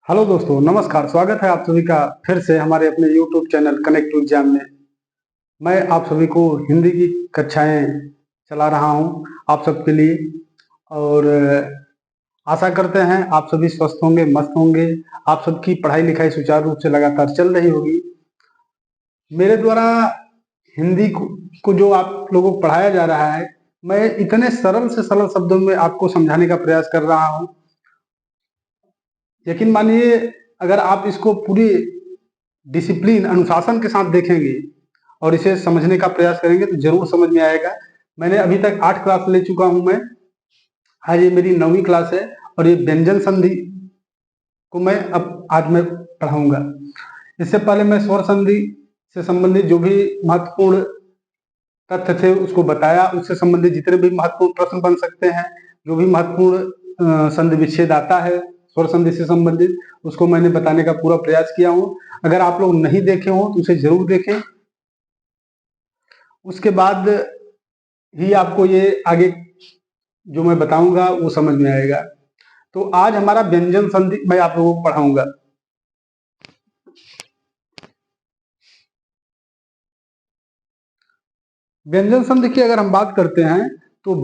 Hello दोस्तों, नमस्कार। स्वागत है आप सभी का फिर से हमारे अपने YouTube channel connect to exam में। मैं आप सभी को हिंदी की कक्षाएं चला रहा हूं आप सबके लिए। और आशा करते हैं आप सभी स्वस्थ होंगे, मस्त होंगे। आप सबकी पढ़ाई लिखाई सुचारू रूप से लगातार चल रही होगी। मेरे द्वारा हिंदी को जो आप लोगों को पढ़ाया जा रहा है, मैं इतने सरल से सरल शब्दों में आपको समझाने का प्रयास कर रहा हूं। यकीन मानिए, अगर आप इसको पूरी डिसिप्लिन अनुशासन के साथ देखेंगे और इसे समझने का प्रयास करेंगे तो जरूर समझ में आएगा। मैंने अभी तक 8 क्लास ले चुका हूं मैं। आज ये मेरी 9वीं क्लास है और ये व्यंजन संधि को मैं अब आज मैं पढ़ाऊंगा। इससे पहले मैं स्वर संधि से संबंधित जो भी महत्वपूर्ण तथ्य थे उसको बताया। उससे संबंधित जितने भी महत्वपूर्ण प्रश्न बन सकते हैं, जो भी महत्वपूर्ण संधि विच्छेद आता है स्वर संधि से संबंधित, उसको मैंने बताने का पूरा प्रयास किया हूं। अगर आप लोग नहीं देखे हो तो उसे जरूर देखें। उसके बाद ही आपको ये आगे जो मैं बताऊंगा वो समझ में आएगा। तो आज हमारा व्यंजन संधि मैं आप लोगों को पढ़ाऊंगा। व्यंजन संधि की अगर हम बात करते हैं तो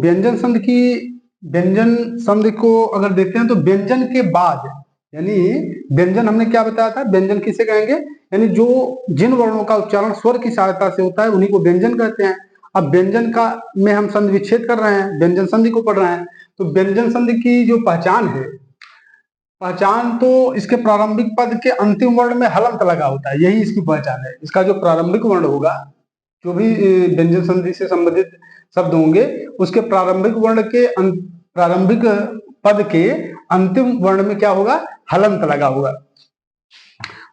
व्यंजन संधि को अगर देखते हैं तो व्यंजन के बाद, यानी व्यंजन हमने क्या बताया था, व्यंजन किसे कहेंगे, यानी जो जिन वर्णों का उच्चारण स्वर की सहायता से होता है उन्हीं को व्यंजन कहते हैं। अब व्यंजन का में हम संधि विच्छेद कर रहे हैं, व्यंजन संधि को पढ़ रहे हैं। तो व्यंजन संधि की जो पहचान तो इसके प्रारंभिक पद के अंतिम वर्ण में हलंत लगा होता है, यही इसकी पहचान है। इसका जो प्रारंभिक वर्ण होगा, जो भी व्यंजन संधि से संबंधित शब्द होंगे, उसके प्रारंभिक पद के अंतिम वर्ण में क्या होगा, हलंत लगा होगा।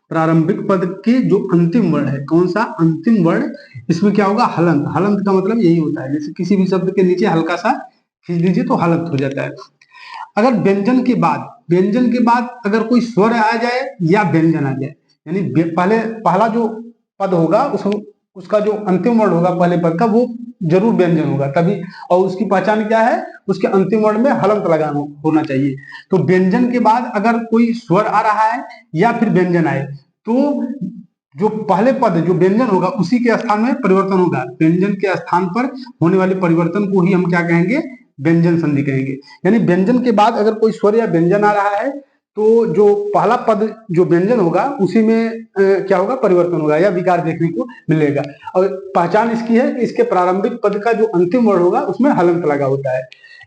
प्रारंभिक पद के जो अंतिम वर्ण है, कौन सा अंतिम वर्ण, इसमें क्या होगा, हलंत। हलंत का मतलब यही होता है, जैसे किसी भी शब्द के नीचे हल्का सा खींच दीजिए तो हलंत हो जाता है। अगर व्यंजन के बाद अगर कोई स्वर आ जाए या व्यंजन आ जाए, यानी पहला जो पद होगा उसका जो अंतिम वर्ण होगा पहले पद का, वो जरूर व्यंजन होगा तभी। और उसकी पहचान क्या है, उसके अंतिम वर्ण में हलंत लगाना होना चाहिए। तो व्यंजन के बाद अगर कोई स्वर आ रहा है या फिर व्यंजन आए तो जो पहले पद जो व्यंजन होगा उसी के स्थान में परिवर्तन होगा। व्यंजन के स्थान पर होने वाले परिवर्तन को ही हम क्या कहेंगे, व्यंजन संधि कहेंगे। यानी व्यंजन के बाद अगर कोई स्वर या व्यंजन आ रहा है तो जो पहला पद जो व्यंजन होगा उसी में क्या होगा, परिवर्तन होगा या विकार देखने को मिलेगा। और पहचान इसकी है कि इसके प्रारंभिक पद का जो अंतिम वर्ण होगा उसमें हलंत लगा होता है।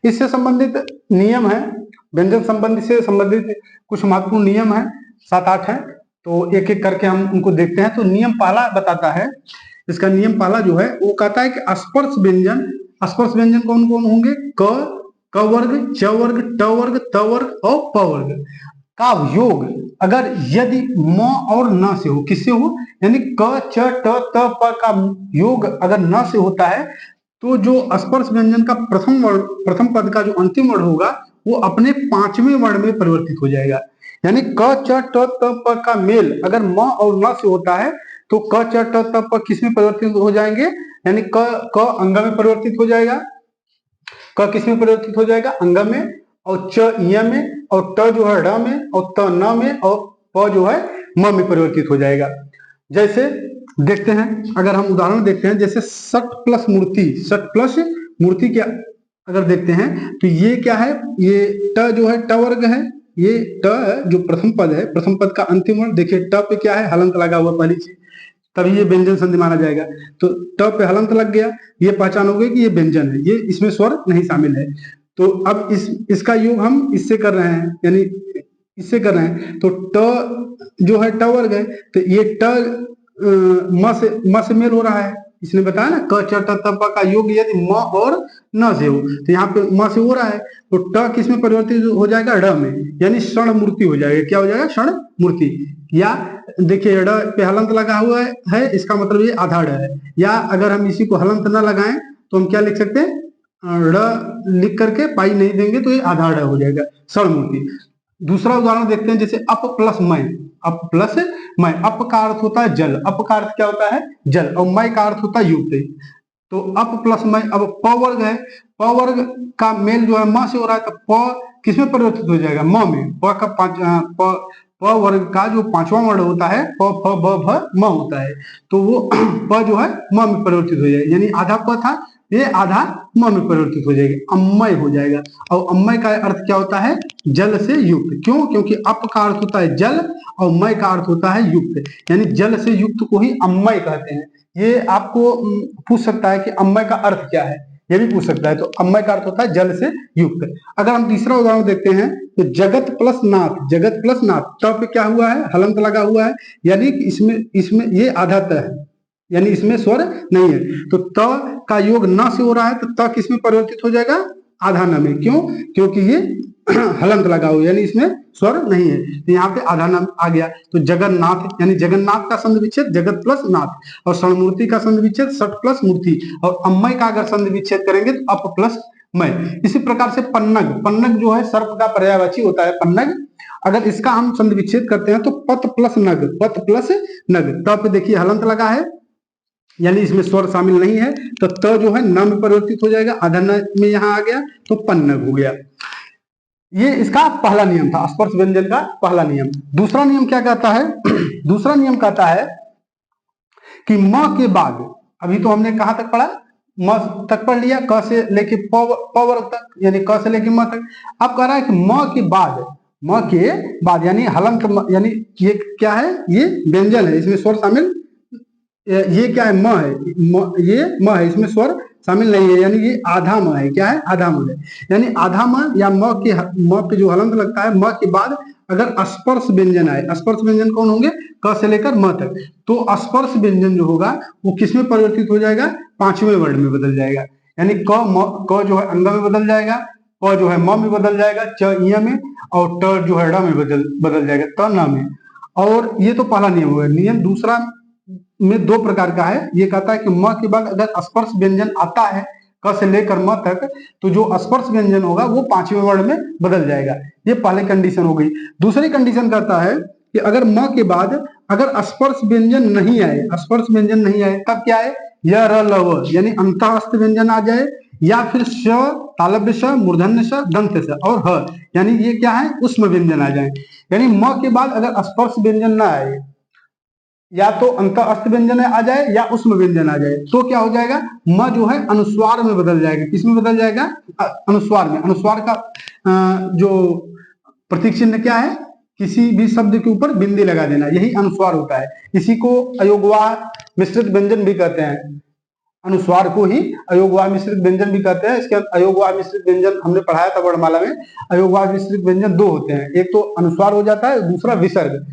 इससे संबंधित नियम है, व्यंजन संबंधी से संबंधित कुछ महत्वपूर्ण नियम है, 7-8 है। तो एक एक करके हम उनको देखते हैं। तो नियम पहला बताता है, इसका नियम पहला जो है वो कहता है कि स्पर्श व्यंजन कौन कौन होंगे, क वर्ग, च वर्ग, ट वर्ग, त वर्ग और प वर्ग का योग अगर यदि म और न से हो, किससे हो, यानी क च ट त प का योग अगर न से होता है तो जो स्पर्श व्यंजन का प्रथम पद का जो अंतिम वर्ण होगा वो अपने 5वें वर्ण में परिवर्तित हो जाएगा। यानी क च ट त प का मेल अगर म और न से होता है तो क च ट त प किस में परिवर्तित हो जाएंगे, यानी क अंग में परिवर्तित हो जाएगा। क किस में परिवर्तित हो जाएगा, अंग में, और च य में, और ट जो है ड़ में, और त न में, और प जो है म में परिवर्तित हो जाएगा। जैसे देखते हैं, अगर हम उदाहरण देखते हैं, जैसे सट प्लस मूर्ति के अगर देखते हैं तो ये क्या है, ये ट जो है ट वर्ग है। ये ट जो प्रथम पद है, प्रथम पद का अंतिम वर्ण देखिए, ट पे क्या है, हलंत लगा हुआ पहली चीज, तभी ये व्यंजन संधि माना जाएगा। तो ट पे हलंत लग गया, ये पहचान हो गई कि ये व्यंजन है, ये इसमें स्वर नहीं शामिल है। तो अब इसका योग हम इससे कर रहे हैं, यानी इससे कर रहे हैं। तो ट जो है ट वर्ग है, तो ये ट म से मेल हो रहा है। इसने बताया ना, क च ट त प का योग यदि म और न से हो, तो यहाँ पे म से हो रहा है। तो ट किस में परिवर्तित हो जाएगा, ड़ में, यानी क्षण मूर्ति हो जाएगा। क्या हो जाएगा, क्षण मूर्ति। या देखिए ड़ पे हलंत लगा हुआ है, इसका मतलब ये आधा ड़ है। या अगर हम इसी को हलंत न लगाएं तो हम क्या लिख सकते हैं, ड़ लिख करके पाई नहीं देंगे तो ये आधा ड़ हो जाएगा, क्षण मूर्ति। दूसरा उदाहरण देखते हैं, जैसे अप प्लस मैं। अप का अर्थ होता है जल, अप का अर्थ क्या होता है, जल, और मैं का अर्थ होता है युक्त। तो अप प्लस मैं, अब प वर्ग है, प वर्ग का मेल जो है म से हो रहा है, तो प किसमें परिवर्तित हो जाएगा, म में। प प वर्ग का जो पांचवा वर्ण होता है प फ ब भ म होता है, तो वो प जो है म में परिवर्तित हो जाएगा, यानी आधा प था ये आधा म में परिवर्तित हो जाएगा, अम्मय हो जाएगा। और अम्मय का अर्थ क्या होता है? जल से युक्त। क्यों? क्योंकि अप का अर्थ होता है जल और मय का अर्थ होता है युक्त, यानी जल से युक्त को ही अम्मय कहते हैं। ये आपको पूछ सकता है कि अम्मय का अर्थ क्या है, ये भी पूछ सकता है। तो अम्मय का अर्थ होता है जल से युक्त। अगर हम तीसरा उदाहरण देखते हैं तो जगत प्लस नाथ, जगत प्लस नाथ, त पे क्या हुआ है? हलंत लगा हुआ है, यानी कि इसमें इसमें ये आधा त है, यानी इसमें स्वर नहीं है। तो त का योग न से हो रहा है, तो त किस में परिवर्तित हो जाएगा? आधा न में। क्यों? क्योंकि ये हलंत लगा हुआ, यानी इसमें स्वर नहीं है, तो यहाँ पे आधा न आ गया। तो जगन्नाथ, यानी जगन्नाथ का संधि विच्छेद जगत प्लस नाथ, और षणमूर्ति का संधि विच्छेद षट प्लस मूर्ति, और अम्मय का अगर संधि विच्छेद करेंगे तो अप प्लस मय। इसी प्रकार से पन्नग, पन्नग जो है सर्प का पर्यायवाची होता है पन्नग। अगर इसका हम संधि विच्छेद करते हैं तो पत प्लस नग, पत प्लस नग। त पे देखिए हलंत लगा है, यानी इसमें स्वर शामिल नहीं है, तो त जो है न में परिवर्तित हो जाएगा, आधा न में यहाँ आ गया तो पन्नग हो गया। ये इसका पहला नियम था, स्पर्श व्यंजन का पहला नियम। दूसरा नियम क्या कहता है? दूसरा नियम कहता है कि म के बाद, अभी तो हमने कहां तक पढ़ा? म तक पढ़ लिया, क से लेके प वर्ग तक, यानी क से लेके म तक। अब कह रहा है कि म के बाद, म के बाद यानी हलंत यानी ये क्या है? ये व्यंजन है, इसमें स्वर शामिल, ये क्या है? म है, ये म है, इसमें स्वर शामिल नहीं है, यानी ये आधा म है। क्या है? आधा म है, यानी आधा म या म के म पे जो हलंत लगता है, म के बाद अगर स्पर्श व्यंजन आए, स्पर्श व्यंजन कौन होंगे? क से लेकर म तक, तो स्पर्श व्यंजन जो होगा वो किस में परिवर्तित हो जाएगा? पांचवें वर्ण में बदल जाएगा, यानी क जो है अंग में बदल जाएगा, प जो है म में बदल जाएगा, च य में, और ट जो है ड़ में बदल जाएगा, त न में। और ये तो पहला नियम हुआ। नियम दूसरा में दो प्रकार का है। ये कहता है कि म के बाद अगर स्पर्श व्यंजन आता है क से लेकर म तक, तो जो स्पर्श व्यंजन होगा वो पांचवें वर्ण में बदल जाएगा। ये पहले कंडीशन हो गई। दूसरी कंडीशन कहता है कि अगर म के बाद अगर स्पर्श व्यंजन नहीं आए, स्पर्श व्यंजन नहीं आए, तब क्या है? य र ल व, यानी अंतःस्थ व्यंजन आ जाए, या फिर श, तालव्य श, मूर्धन्य श, दंत श और ह, यानी ये क्या है? उष्म व्यंजन आ जाए। यानी म के बाद अगर स्पर्श व्यंजन ना आए, या तो अंतःस्थ व्यंजन आ जाए या उष्म व्यंजन आ जाए, तो क्या हो जाएगा? म जो है अनुस्वार में बदल जाएगा। किस में बदल जाएगा? अनुस्वार में। अनुस्वार का जो प्रतीक चिन्ह क्या है? किसी भी शब्द के ऊपर बिंदी लगा देना, यही अनुस्वार होता है। इसी को अयोगवाह मिश्रित व्यंजन भी कहते हैं। अनुस्वार को ही अयोगवाह मिश्रित व्यंजन भी कहते हैं। इसके अयोगवाह मिश्रित व्यंजन हमने पढ़ाया था वर्णमाला में। अयोगवाह मिश्रित व्यंजन दो होते हैं, एक तो अनुस्वार हो जाता है, दूसरा विसर्ग।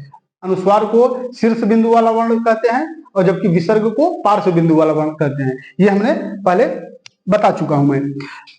अनुस्वार को शीर्ष बिंदु वाला वर्ण कहते हैं, और जबकि विसर्ग को पार्श्व बिंदु वाला वर्ण कहते हैं। ये हमने पहले बता चुका हूं मैं।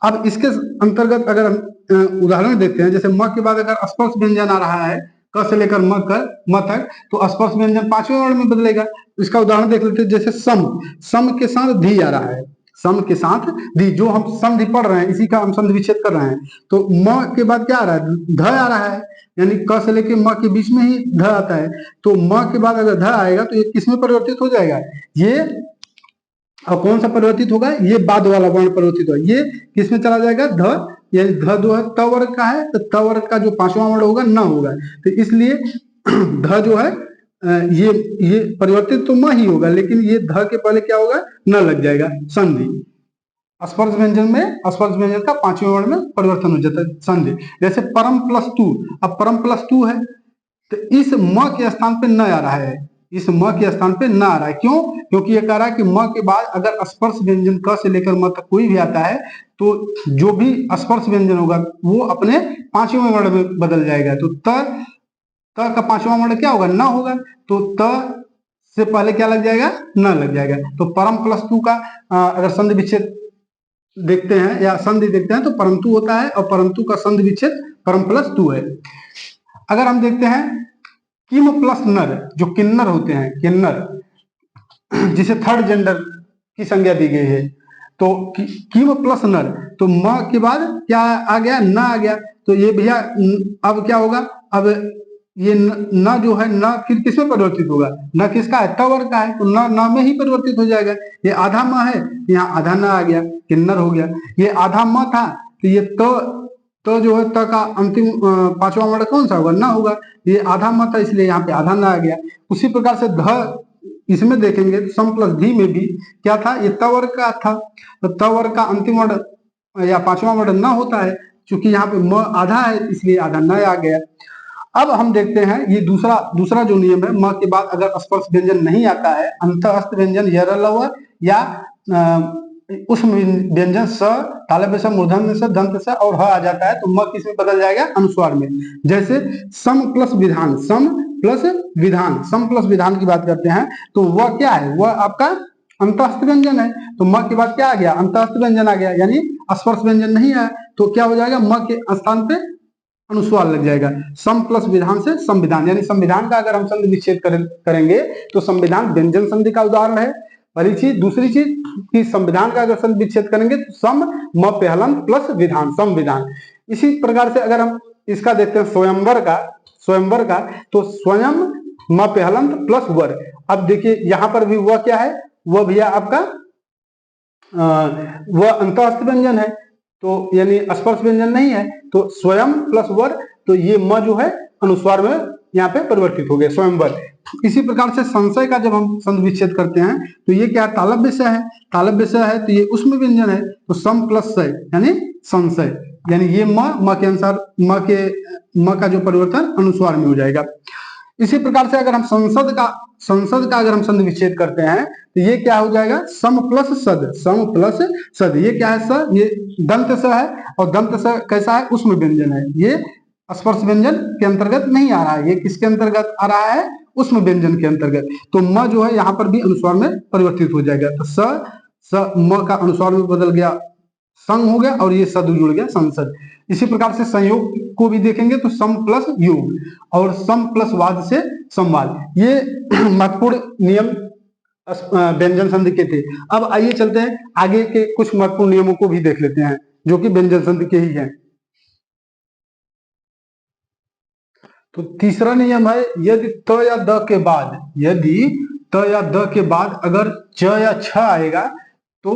अब इसके अंतर्गत अगर हम उदाहरण देखते हैं, जैसे म के बाद अगर स्पर्श व्यंजन आ रहा है क से लेकर म तक, तो स्पर्श व्यंजन पांचवें वर्ण में बदलेगा। इसका उदाहरण देख लेते हैं, जैसे सम, सम के साथ धी आ रहा है, सम के साथ धी, जो हम संधि पढ़ रहे हैं इसी का हम संधि विच्छेद कर रहे हैं। तो म के बाद क्या आ रहा है? ध आ रहा है, यानी क से लेके म के बीच में ही ध आता है। तो म के बाद अगर ध आएगा तो ये किसमें परिवर्तित हो जाएगा? ये और कौन सा परिवर्तित होगा? ये बाद वाला वर्ण परिवर्तित होगा। ये किसमें चला जाएगा? ध, यानी ध जो है त वर्ग का है, तो त वर्ग का जो पांचवा वर्ण होगा न होगा, तो इसलिए ध जो है ये परिवर्तित तो म ही होगा, लेकिन ये ध के पहले क्या होगा? न लग जाएगा, संधि। स्पर्श व्यंजन में, स्पर्श व्यंजन का पांचवें वर्ण में परिवर्तन हो जाता है, संधि। जैसे परम प्लस तू, अब परम प्लस तू है, तो इस म के स्थान पे न आ रहा है, इस म के स्थान पे न आ रहा है। क्यों? क्योंकि ये कह रहा है कि म के बाद अगर स्पर्श व्यंजन क से लेकर म तक कोई भी आता है, तो जो भी स्पर्श व्यंजन होगा वो अपने पांचवें वर्ण में बदल जाएगा। तो त का पांचवा वर्ण क्या होगा? न होगा, तो त से पहले क्या लग जाएगा? न लग जाएगा। तो परम प्लस तू का अगर संधि विच्छेद देखते हैं या संधि देखते हैं तो परंतु होता है, और परंतु का संधि विच्छेद परम प्लस तू है। अगर हम देखते हैं किम प्लस नर, जो किन्नर होते हैं, किन्नर जिसे थर्ड जेंडर की संज्ञा दी गई है, तो किम प्लस नर, तो म के बाद क्या आ गया? न आ गया। तो ये भैया अब क्या होगा? अब ये न जो है, न फिर किसमें परिवर्तित होगा? न किसका है? त वर्ग का है, तो न में ही परिवर्तित हो जाएगा। ये आधा म है, यहाँ आधा न आ गया, किन्नर हो गया। ये आधा म था, तो ये तो जो है त का अंतिम पांचवा वर्ण कौन सा होगा? न होगा। ये आधा म था इसलिए यहाँ पे आधा न आ गया। उसी प्रकार से ध इसमें देखेंगे तो सम प्लस धी में भी क्या था? ये त वर्ग का था। तो त वर्ग का अंतिम वर्ण या पांचवा वर्ण न होता है। क्योंकि यहाँ पे म आधा है इसलिए आधा न आ गया। अब हम देखते हैं ये दूसरा दूसरा जो नियम है, म के बाद अगर स्पर्श व्यंजन नहीं आता है, अंतःस्थ व्यंजन य र ल व या उष्म व्यंजन स, तालव्य स, मूर्धन्य स, दंत स और ह आ जाता है तो म किस में बदल जाएगा? अनुस्वार में। जैसे सम प्लस विधान, सम प्लस विधान, सम प्लस विधान की बात करते हैं तो वह क्या है? वह आपका अंतःस्थ व्यंजन है। तो म के बाद क्या आ गया? अंतःस्थ व्यंजन आ गया, यानी स्पर्श व्यंजन नहीं आया। तो क्या हो जाएगा? म के स्थान पे अनुस्वार लग जाएगा। सम प्लस विधान से संविधान, यानी संविधान का अगर हम संधि विच्छेद करेंगे तो संविधान व्यंजन संधि का उदाहरण है, पहली चीज। दूसरी चीज कि संविधान का अगर संधि विच्छेद करेंगे तो सम म पे हलंत प्लस विधान, संविधान। इसी प्रकार से अगर हम इसका देखते हैं स्वयंवर का, स्वयंवर का तो स्वयं म पे हलंत प्लस वर। अब देखिए यहां पर भी वह क्या है? वह भैया आपका वह अंतःस्थ व्यंजन है, तो यानी स्पर्श व्यंजन नहीं है। तो स्वयं प्लस वर, तो ये म जो है अनुस्वार में यहाँ पे परिवर्तित हो गया, स्वयंवर। इसी प्रकार से संशय का जब हम संधि विच्छेद करते हैं तो ये क्या है? तालव्य स है, तालव्य स है तो ये उष्म व्यंजन है। तो सम प्लस स यानी संशय, यानी ये म के अनुसार म का जो परिवर्तन अनुस्वार में हो जाएगा। इसी प्रकार से अगर हम संसद का अगर हम संधि विच्छेद करते हैं तो ये क्या हो जाएगा? सम प्लस सद, सम प्लस सद। ये क्या है? स, ये दंत स है और दंत स कैसा है? उष्म व्यंजन है। ये स्पर्श व्यंजन के अंतर्गत नहीं आ रहा है। ये किसके अंतर्गत आ रहा है? उष्म व्यंजन के अंतर्गत। तो म जो है यहाँ पर भी अनुस्वार में परिवर्तित हो जाएगा। तो स म का अनुस्वार में बदल गया, संग हो गया और ये सद जुड़ गया, संसद। इसी प्रकार से संयोग को भी देखेंगे तो सम प्लस योग और सम प्लस वाद से संवाद। ये महत्वपूर्ण नियम व्यंजन संधि के थे। अब आइए चलते हैं आगे के कुछ महत्वपूर्ण नियमों को भी देख लेते हैं जो कि व्यंजन संधि के ही हैं। तो तीसरा नियम है, यदि त या द के बाद, यदि त या द के बाद अगर च या छ आएगा तो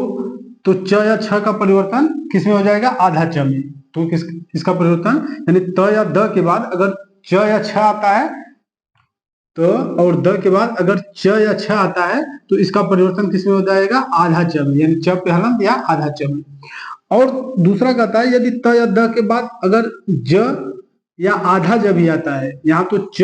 च या छ का परिवर्तन किसमें हो जाएगा? आधा च में। तो किसका परिवर्तन? यानी त या द के बाद अगर च या छ आता है तो, और द के बाद अगर च या छ आता है तो इसका परिवर्तन किसमें हो जाएगा? आधा च में, यानी च पे हलंत या आधा च में। और दूसरा कहता है यदि त या द के बाद अगर ज या आधा ज भी आता है, यहाँ तो च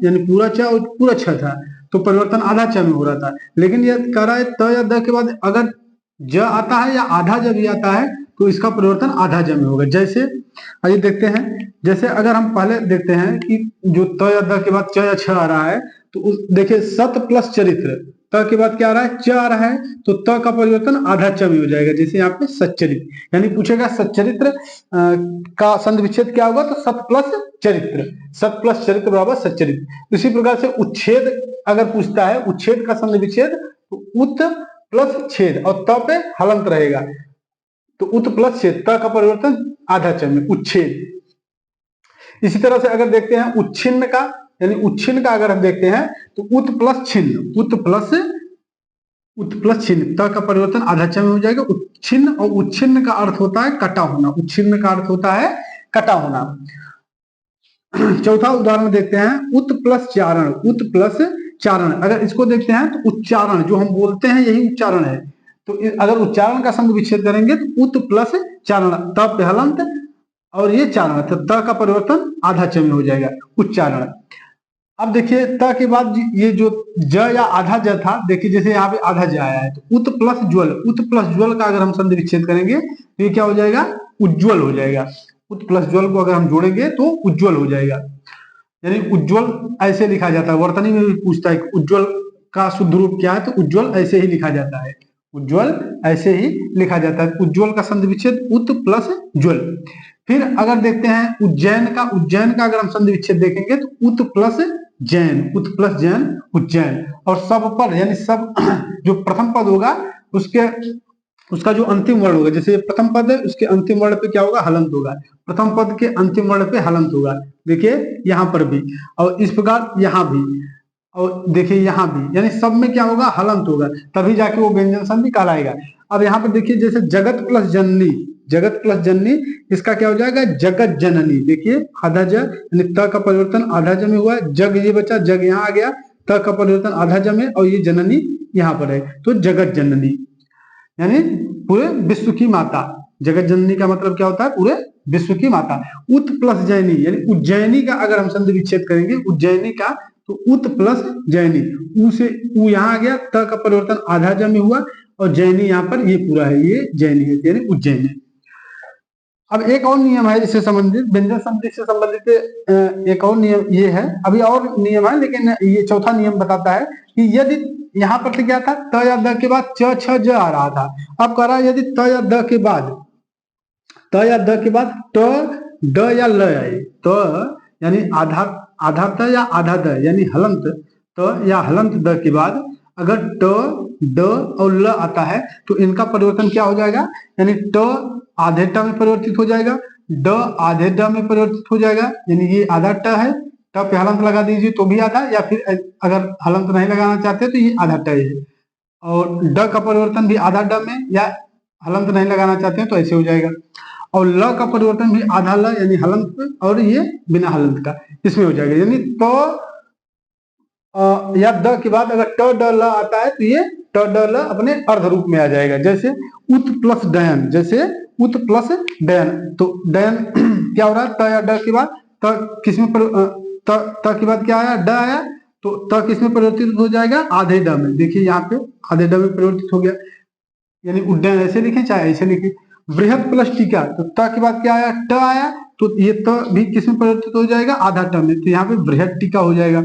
यानी पूरा च और पूरा छ था तो परिवर्तन आधा च में हो रहा था, लेकिन यह कह रहा है त या द के बाद अगर ज आता है या आधा ज भी आता है तो इसका परिवर्तन आधा ज में होगा। जैसे आइए देखते हैं, जैसे अगर हम पहले देखते हैं कि जो त या द के बाद च या छ आ रहा है तो देखिए सत प्लस चरित्र, त के बाद क्या आ रहा है? च आ रहा है तो त का परिवर्तन आधा च में हो जाएगा। जैसे यहाँ पे सच्चरित, यानी पूछेगा सच्चरित्र का संधि विच्छेद क्या होगा? तो सत प्लस चरित्र, सत प्लस चरित्र बराबर सच्चरित। इसी प्रकार से उच्छेद अगर पूछता है, उच्छेद का संधि विच्छेद तो उत प्लस छेद और त पे हलंत रहेगा तो उत प्लस छेद, त का परिवर्तन आधा च में, उच्छेद। इसी तरह से अगर देखते हैं उच्छिन्न का, यानी उच्छिन्न का अगर हम देखते हैं तो उत प्लस छिन्न, उत प्लस छिन्न, त का परिवर्तन आधा च में हो जाएगा, उच्छिन्न। और उच्छिन्न का अर्थ होता है कटा होना, उच्छिन्न का अर्थ होता है कटा होना। चौथा उदाहरण देखते हैं, उत प्लस चारण, उत प्लस चारण। अगर इसको देखते हैं तो उच्चारण जो हम बोलते हैं यही उच्चारण है। तो अगर उच्चारण का संधि विच्छेद करेंगे तो उत प्लस चारण, त पे हलंत और ये चारण, तो त का परिवर्तन आधा च में हो जाएगा, उच्चारण। अब देखिए त के बाद ये जो ज या आधा ज था, देखिए जैसे यहाँ पे आधा ज आया है तो उत प्लस ज्वल, उत प्लस ज्वल का अगर हम संधि विच्छेद करेंगे तो ये क्या हो जाएगा? उज्ज्वल हो जाएगा। उत प्लस ज्वल को अगर हम जोड़ेंगे तो उज्ज्वल हो जाएगा। यानी उज्ज्वल ऐसे लिखा जाता है, वर्तनी में भी पूछता है उज्ज्वल का शुद्ध रूप क्या है? तो उज्ज्वल ऐसे ही लिखा जाता है, उज्ज्वल ऐसे ही लिखा जाता है। उज्ज्वल का संधि विच्छेद उत प्लस ज्वल। फिर अगर देखते हैं उज्जैन का, उज्जैन का अगर हम संधि विच्छेद देखेंगे तो उत प्लस जैन, उत प्लस जैन उज्जैन। और सब पद यानी सब जो प्रथम पद होगा उसका जो अंतिम वर्ण होगा, जैसे प्रथम पद है उसके अंतिम वर्ण पे क्या होगा? हलंत होगा। प्रथम पद के अंतिम वर्ण पे हलंत होगा, देखिए यहाँ पर भी, और इस प्रकार यहाँ भी, और देखिए यहाँ भी, यानी सब में क्या होगा? हलंत होगा, तभी जाके वो व्यंजन संधि कहलाएगा। अब यहाँ पर देखिए जैसे जगत प्लस जननी, जगत प्लस जननी, इसका क्या हो जाएगा जगत जननी। देखिए आधा ज यानी त का परिवर्तन आधा ज में हुआ, जग ये बचा, जग यहाँ आ गया, त का परिवर्तन आधा ज में, और ये जननी यहाँ पर है, तो जगत जननी यानी पूरे विश्व की माता। जगत जननी का मतलब क्या होता है, पूरे विश्व की माता। उत प्लस जैनी यानी उज्जैनी का अगर हम संधि विच्छेद करेंगे, उज्जैनी का, तो उत प्लस जैनी, ऊ से ऊ यहाँ आ गया, त का परिवर्तन आधा ज में हुआ, और जैनी यहाँ पर ये पूरा है, ये जैनी है यानी उज्जैनी। अब एक और नियम है इससे संबंधित, व्यंजन संधि से संबंधित एक और नियम ये है, अभी और नियम है लेकिन ये चौथा नियम बताता है कि यदि यहाँ पर तो क्या था, त या द के बाद च छ ज आ रहा था, अब कह रहा है यदि त या द के बाद, त या द के बाद ट ड या ल आए, तो यानी आधा आधा त या आधा द यानी हलंत त या हलंत द के बाद अगर ट ड और ल आता है तो इनका परिवर्तन क्या हो जाएगा, यानी ट आधे ट में परिवर्तित हो जाएगा, ड आधे ड में परिवर्तित हो जाएगा, यानी ये आधा ट है, ट पे हलंत लगा दीजिए तो भी आधा, या फिर अगर हलंत नहीं लगाना चाहते तो ये आधा ट है, और ड का परिवर्तन भी आधा ड में, या हलंत नहीं लगाना चाहते हैं तो ऐसे हो जाएगा, और ल का परिवर्तन भी आधा ल यानी हलंत, और ये बिना हलंत का, इसमें हो जाएगा। यानी तो या द के बाद अगर ट ड ल आता है तो ये ट ड ल अपने अर्ध रूप में आ जाएगा, जैसे उत प्लस डयन, जैसे उत प्लस डयन, तो डयन क्या हो रहा है, त या ड के बाद त किसमें त के बाद क्या आया, ड आया, तो त किसमें परिवर्तित हो जाएगा, आधे ड में। देखिए यहाँ पे आधे ड में परिवर्तित हो गया, यानी उड्डयन ऐसे लिखे चाहे ऐसे लिखे। बृहद प्लस टीका, तो त के बाद क्या आया, ट आया, तो ये त भी किसमें परिवर्तित हो जाएगा, आधा ट में, तो यहाँ पे बृहद टीका हो जाएगा।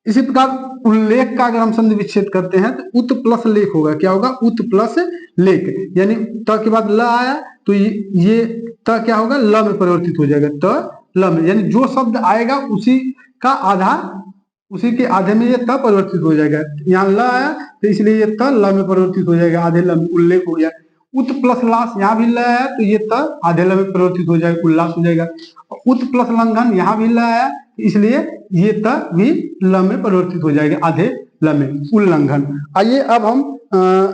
इसी प्रकार उल्लेख का अगर हम संधि विच्छेद करते हैं तो उत प्लस लेख होगा, क्या होगा, उत प्लस लेख, यानी त के बाद ल आया तो ये त क्या होगा, ल में परिवर्तित हो जाएगा, त ल में, यानी जो शब्द आएगा उसी का आधा, उसी के आधे में ये त परिवर्तित हो जाएगा। यहाँ ल आया तो इसलिए ये त ल में परिवर्तित हो जाएगा, आधे ल में, उल्लेख हो गया। उत प्लस लाश, यहाँ भी ल आया तो ये त आधे ल में परिवर्तित हो जाएगा, उल्लास हो जाएगा। उत प्लस लंघन, यहाँ भी ल आया इसलिए ये त भी ल में परिवर्तित हो जाएगा, आधे ल में, उल्लंघन। आइए अब हम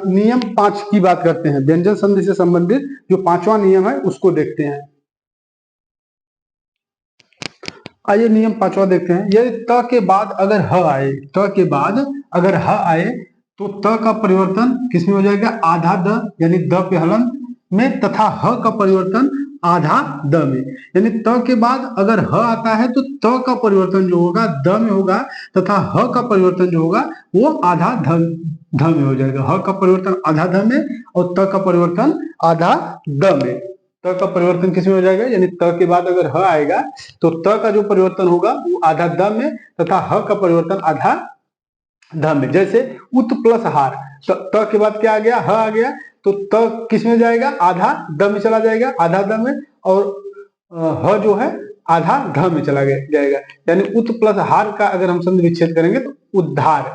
नियम 5 की बात करते हैं, व्यंजन संधि से संबंधित जो 5वां नियम है उसको देखते हैं। आइए नियम 5वां देखते हैं। यदि त के बाद अगर ह आए, त के बाद अगर ह आए तो त का परिवर्तन किसमें हो जाएगा, आधा द यानी द पे हलंत में, तथा ह का परिवर्तन आधा द में, यानी त के बाद अगर ह आता है तो त का परिवर्तन जो होगा द में होगा, तथा ह का परिवर्तन जो होगा वो आधा ध में हो जाएगा। ह का परिवर्तन आधा ध में और त का परिवर्तन आधा द में। त का परिवर्तन किसमें हो जाएगा, यानी त के बाद अगर ह आएगा तो त का जो परिवर्तन होगा वो आधा द में, तथा ह का परिवर्तन आधा ध में। जैसे उत प्लस हार, त के बाद क्या आ गया, ह आ गया, तो त किस में जाएगा, आधा द में चला जाएगा, आधा द में, और ह जो है आधा ध में चला जाएगा। यानी उत प्लस हार का अगर हम संधि विच्छेद करेंगे तो उद्धार,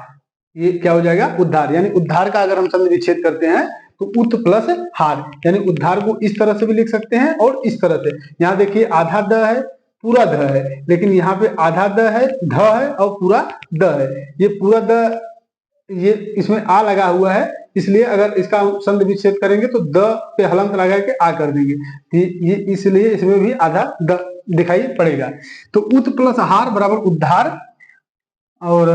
ये क्या हो जाएगा, उद्धार। यानी उद्धार का अगर हम संधि विच्छेद करते हैं तो उत प्लस हार, यानी उद्धार को इस तरह से भी लिख सकते हैं और इस तरह से। यहाँ देखिए आधा द है, पूरा ध है, लेकिन यहाँ पे आधा द है, ध है और पूरा द है। ये पूरा द, ये इसमें आ लगा हुआ है, इसलिए अगर इसका हम संधि विच्छेद करेंगे तो द पे हलंत लगा के आ कर देंगे, ये इसलिए इसमें भी आधा द दिखाई पड़ेगा। तो उत प्लस हार बराबर उद्धार, और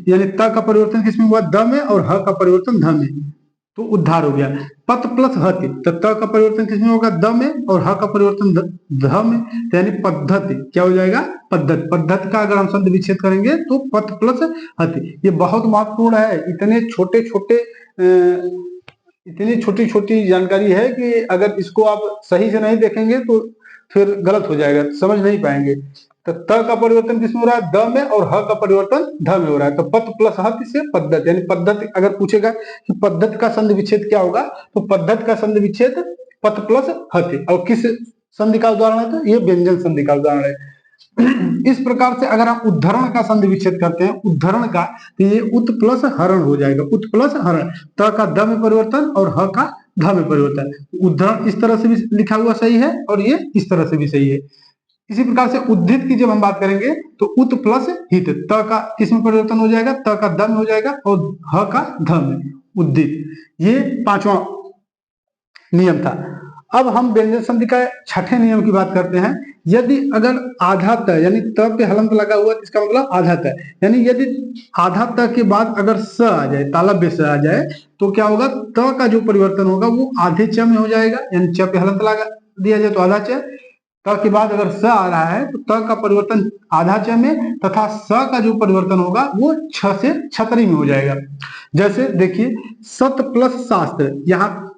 यानी त का परिवर्तन किसमें हुआ, द में, और ह का परिवर्तन ध में, तो उद्धार हो गया। पत प्लस हति, तो त का परिवर्तन किसमें होगा, द में, और ह का परिवर्तन ध में, तो यानी पद्धति क्या हो जाएगा, पद्धति। पद्धति का अगर हम संधि विच्छेद करेंगे तो पत प्लस हति। ये बहुत महत्वपूर्ण है, इतनी छोटी छोटी जानकारी है कि अगर इसको आप सही से नहीं देखेंगे तो फिर गलत हो जाएगा, समझ नहीं पाएंगे। तो त का परिवर्तन किसमें हो रहा है, द में, और ह का परिवर्तन ध में हो रहा है। तो पत प्लस हति से पद्धति, यानी पद्धति अगर पूछेगा कि पद्धति का संधि विच्छेद क्या होगा, तो पद्धति का संधि विच्छेद पत प्लस हति। और किस संधि का उदाहरण है, तो ये व्यंजन संधि का उदाहरण है। इस प्रकार से अगर हम उद्धरण का संधि विच्छेद करते हैं, उद्धरण का, तो ये उत प्लस हरण हो जाएगा, उत प्लस हरण, त का द में परिवर्तन और ह का ध में परिवर्तन। उद्धरण इस तरह से भी लिखा हुआ सही है और ये इस तरह से भी सही है। इसी प्रकार से उद्धित की जब हम बात करेंगे तो उत प्लस हित, त का किस में परिवर्तन हो जाएगा, त का द में हो जाएगा और ह का ध में, उद्धित। ये 5वां नियम था। अब हम व्यंजन संधि का छठे नियम की बात करते हैं। यदि अगर आधा त यानी त पे हलंत लगा हुआ है, इसका मतलब आधा त, यानी यदि आधा त के बाद अगर स आ जाए, तालव्य स आ जाए, तो क्या होगा, त का जो परिवर्तन होगा वो आधे च में हो जाएगा। यानी च पे हलंत लगा दिया जाए तो आधा च, त के बाद अगर स आ रहा है तो त का परिवर्तन आधा च में, तथा स का जो परिवर्तन होगा वो छ से छतरी में हो जाएगा। जैसे देखिए, सत प्लस शास्त्र, यहाँ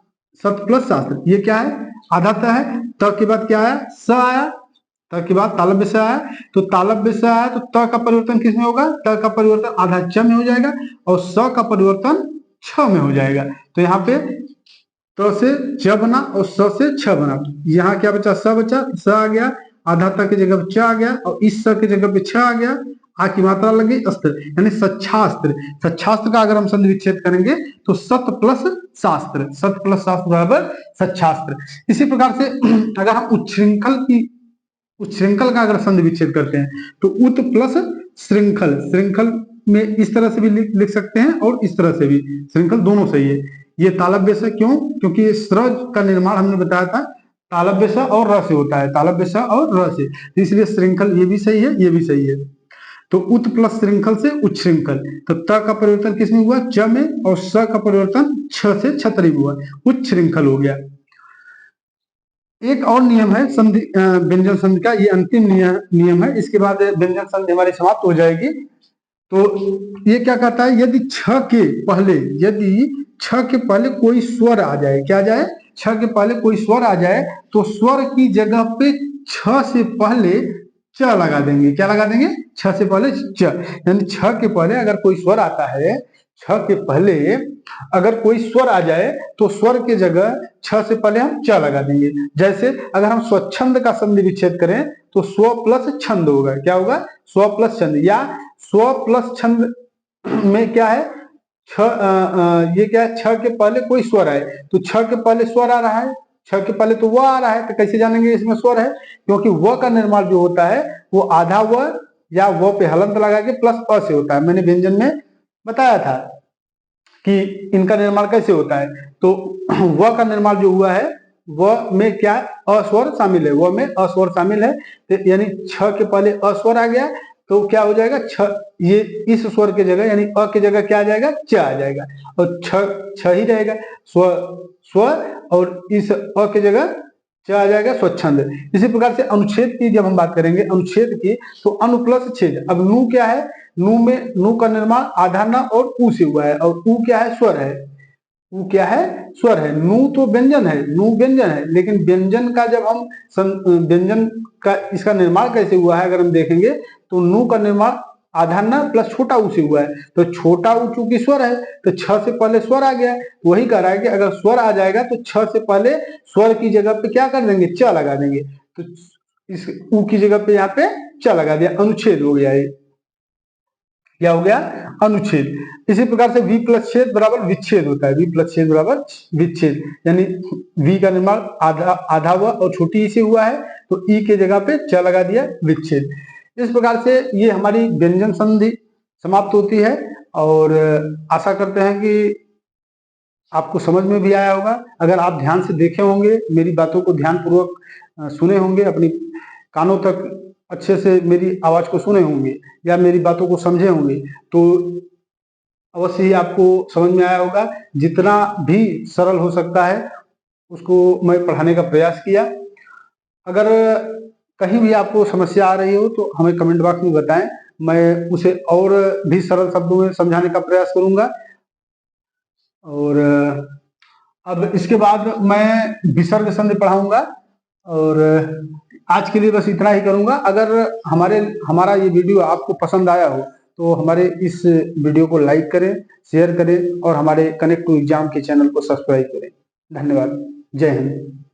सत प्लस शास्त्र, ये क्या है, आधा त है, त के बाद क्या आया, स आया, त के बाद तालव्य स आया, तो तालव्य स आया तो त का परिवर्तन किस में होगा, त का परिवर्तन आधा च में हो जाएगा और स का परिवर्तन छ में हो जाएगा। तो यहाँ पे त से च बना और स से छ बना, यहाँ क्या बचा, स बचा, स आ गया, आधा त की जगह पे च आ गया और इस स की जगह पे छ आ गया, आ की मात्रा लगी अस्त्र, यानी सच्छास्त्र। सच्छास्त्र का अगर हम संधि विच्छेद करेंगे तो सत प्लस शास्त्र, सत प्लस शास्त्र बराबर सच्छास्त्र। इसी प्रकार से अगर हम उच्छृंखल का अगर संधि विच्छेद करते हैं तो उत प्लस श्रृंखल, श्रृंखल में इस तरह से भी लिख सकते हैं और इस तरह से भी, श्रृंखल दोनों सही है। ये तालव्य से, क्यों, क्योंकि स्र का निर्माण हमने बताया था तालव्य स और र से होता है, तालव्य स और र से, इसलिए श्रृंखल ये भी सही है, ये भी सही है। तो उत प्लस श्रृंखल से उच्छृंखल, तो त का परिवर्तन किसमें हुआ, च में, और स का परिवर्तन छ से छतरी में हुआ, उच्छृंखल हो गया। एक और नियम है संधि व्यंजन संधि का, ये अंतिम नियम है, इसके बाद व्यंजन संधि हमारी समाप्त हो जाएगी। तो ये क्या कहता है, यदि छ के पहले कोई स्वर आ जाए, क्या आ जाए, छ के पहले कोई स्वर आ जाए तो स्वर की जगह पे छ से पहले च लगा देंगे। क्या लगा देंगे, छ से पहले च, यानी छ के पहले अगर कोई स्वर आता है, छ के पहले अगर कोई स्वर आ जाए तो स्वर के जगह छ से पहले हम च लगा देंगे। जैसे अगर हम स्वच्छंद का संधि विच्छेद करें तो स्व प्लस छंद होगा, क्या होगा, स्व प्लस छंद, या स्व प्लस छंद में क्या है, ये क्या है, छ के पहले कोई स्वर आए तो छ के पहले स्वर आ रहा है, छ के पहले तो व आ रहा है, तो कैसे जानेंगे इसमें स्वर है, क्योंकि व का निर्माण जो होता है वो आधा व या व पे हलंत लगा के प्लस अ से होता है। मैंने व्यंजन में बताया था कि इनका निर्माण कैसे होता है। तो व का निर्माण जो हुआ है, व में क्या अस्वर शामिल है, व में अस्वर शामिल है, तो यानी छ के पहले अस्वर आ गया तो क्या हो जाएगा, छ, ये इस स्वर के जगह यानी अ की जगह क्या आ जाएगा, च आ जाएगा और छ ही रहेगा, स्व स्व, और इस अ की जगह च आ जाएगा, स्वच्छंद। इसी प्रकार से अनुच्छेद की जब हम बात करेंगे, अनुच्छेद की, तो अनु प्लस छेद। अब नु क्या है, नु में नु का निर्माण आधा न और उ से हुआ है, और उ क्या है, स्वर है, उ क्या है, स्वर है। नु तो व्यंजन है, नु व्यंजन है, लेकिन व्यंजन का जब हम व्यंजन का इसका निर्माण कैसे हुआ है अगर हम देखेंगे तो नु का निर्माण आधा न प्लस छोटा उ से हुआ है, तो छोटा उ चूंकि स्वर है तो छ से पहले स्वर आ गया, वही कह रहा है कि अगर स्वर आ जाएगा तो छ से पहले स्वर की जगह पे क्या कर देंगे, च लगा देंगे, तो इस उ की जगह पे यहाँ पे च लगा दिया, अनुच्छेद हो गया, ये क्या हो गया, अनुच्छेद। इसी प्रकार से वी प्लस छेद बराबर विच्छेद होता है, वी प्लस छेद बराबर विच्छेद, यानी वी का निर्माण आधा हुआ और छोटी ई से हुआ है तो ई के जगह पे च लगा दिया, विच्छेद। इस प्रकार से ये हमारी व्यंजन संधि समाप्त होती है, और आशा करते हैं कि आपको समझ में भी आया होगा। अगर आप ध्यान से देखे होंगे, मेरी बातों को ध्यान पूर्वक सुने होंगे, अपनी कानों तक अच्छे से मेरी आवाज को सुने होंगे या मेरी बातों को समझे होंगे, तो अवश्य ही आपको समझ में आया होगा। जितना भी सरल हो सकता है उसको मैं पढ़ाने का प्रयास किया। अगर कहीं भी आपको समस्या आ रही हो तो हमें कमेंट बॉक्स में बताएं, मैं उसे और भी सरल शब्दों में समझाने का प्रयास करूंगा। और अब इसके बाद मैं विसर्ग संधि पढ़ाऊंगा, और आज के लिए बस इतना ही करूंगा। अगर हमारा ये वीडियो आपको पसंद आया हो तो हमारे इस वीडियो को लाइक करें, शेयर करें और हमारे कनेक्ट टू एग्जाम के चैनल को सब्सक्राइब करें। धन्यवाद। जय हिंद।